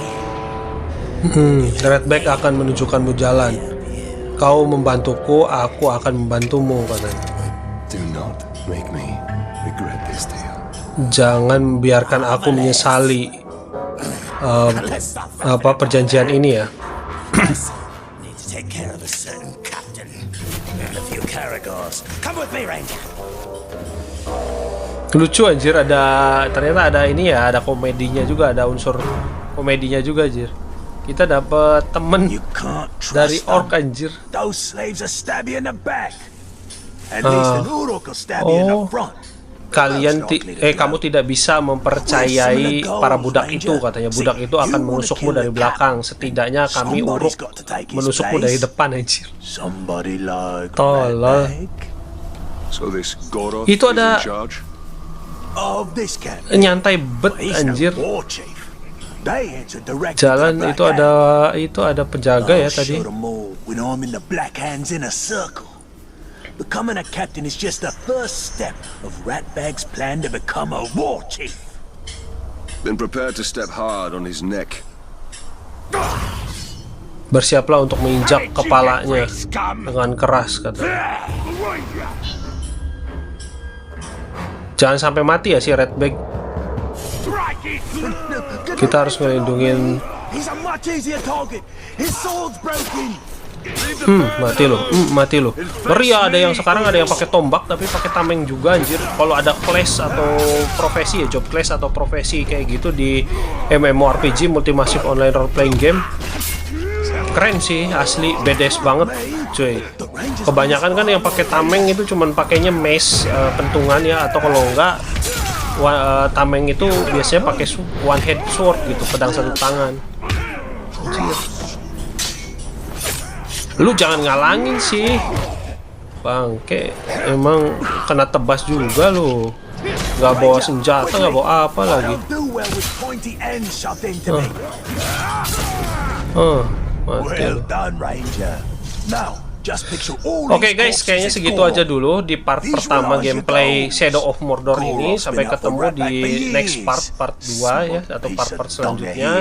Speaker 1: Ratbag akan menunjukkanmu jalan. Kau membantuku, aku akan membantumu, katanya.
Speaker 2: Do not make me regret this deal.
Speaker 1: Jangan biarkan aku menyesali perjanjian ini ya.
Speaker 5: Need to take care of a certain captain and a few caragors. Come with me, Ranger.
Speaker 1: Lucu anjir, ternyata ada ini ya, ada komedinya juga, ada unsur komedinya juga anjir. Kita dapat temen dari orc anjir.
Speaker 5: Those slaves will stab you in the back. At least an Uruk will stab you in the front.
Speaker 1: Kamu tidak bisa mempercayai para budak itu, katanya. Budak itu akan menusukmu dari belakang. Setidaknya kami Uruk menusukmu dari depan anjir. Tolol. Itu ada nyantai bet anjir. Jalan itu ada penjaga ya tadi.
Speaker 5: Becoming a captain is just the first step of Ratbag's plan to become a war chief.
Speaker 2: Been prepared to step hard on his neck.
Speaker 1: Bersiaplah untuk menginjak kepalanya dengan keras, katanya. Jangan sampai mati ya si Ratbag. Kita harus melindungi. Mati lo. Ngeri ya, ada yang sekarang ada yang pakai tombak tapi pakai tameng juga anjir. Kalau ada class atau profesi ya, job class atau profesi kayak gitu di MMORPG, Multi-Massive Online Role Playing Game, keren sih, asli badass banget cuy. Kebanyakan kan yang pakai tameng itu cuman pakainya mace, pentungan ya, atau kalau enggak tameng itu biasanya pakai one head sword gitu, pedang satu tangan. Anjir. Lu jangan ngalangin sih, bangke. Emang kena tebas juga lu. Gak bawa senjata, gak bawa apa lagi. Mati lu. Oke guys, kayaknya segitu aja dulu di part pertama gameplay Shadow of Mordor ini. Sampai ketemu di next part 2 ya, atau part selanjutnya,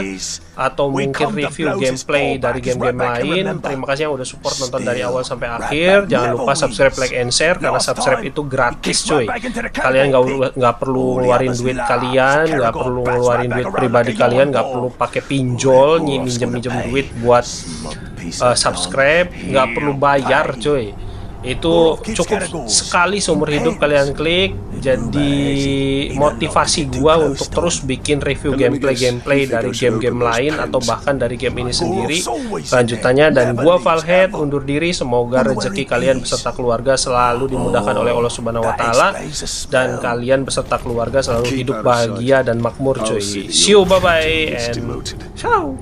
Speaker 1: atau mungkin review gameplay dari game-game lain. Terima kasih yang udah support nonton dari awal sampai akhir. Jangan lupa subscribe, like, and share, karena subscribe itu gratis cuy. Kalian nggak perlu ngeluarin duit kalian, nggak perlu ngeluarin duit pribadi kalian, nggak perlu pakai pinjol, minjem duit buat subscribe, nggak perlu bayar cuy. Itu cukup sekali seumur hidup kalian klik. Jadi motivasi gua untuk terus bikin review gameplay dari game-game lain atau bahkan dari game ini sendiri lanjutannya. Dan gua Valhead undur diri. Semoga rezeki kalian beserta keluarga selalu dimudahkan oleh Allah Subhanahu wa Ta'ala, dan kalian beserta keluarga selalu hidup bahagia dan makmur cuy. See you, bye bye, and ciao.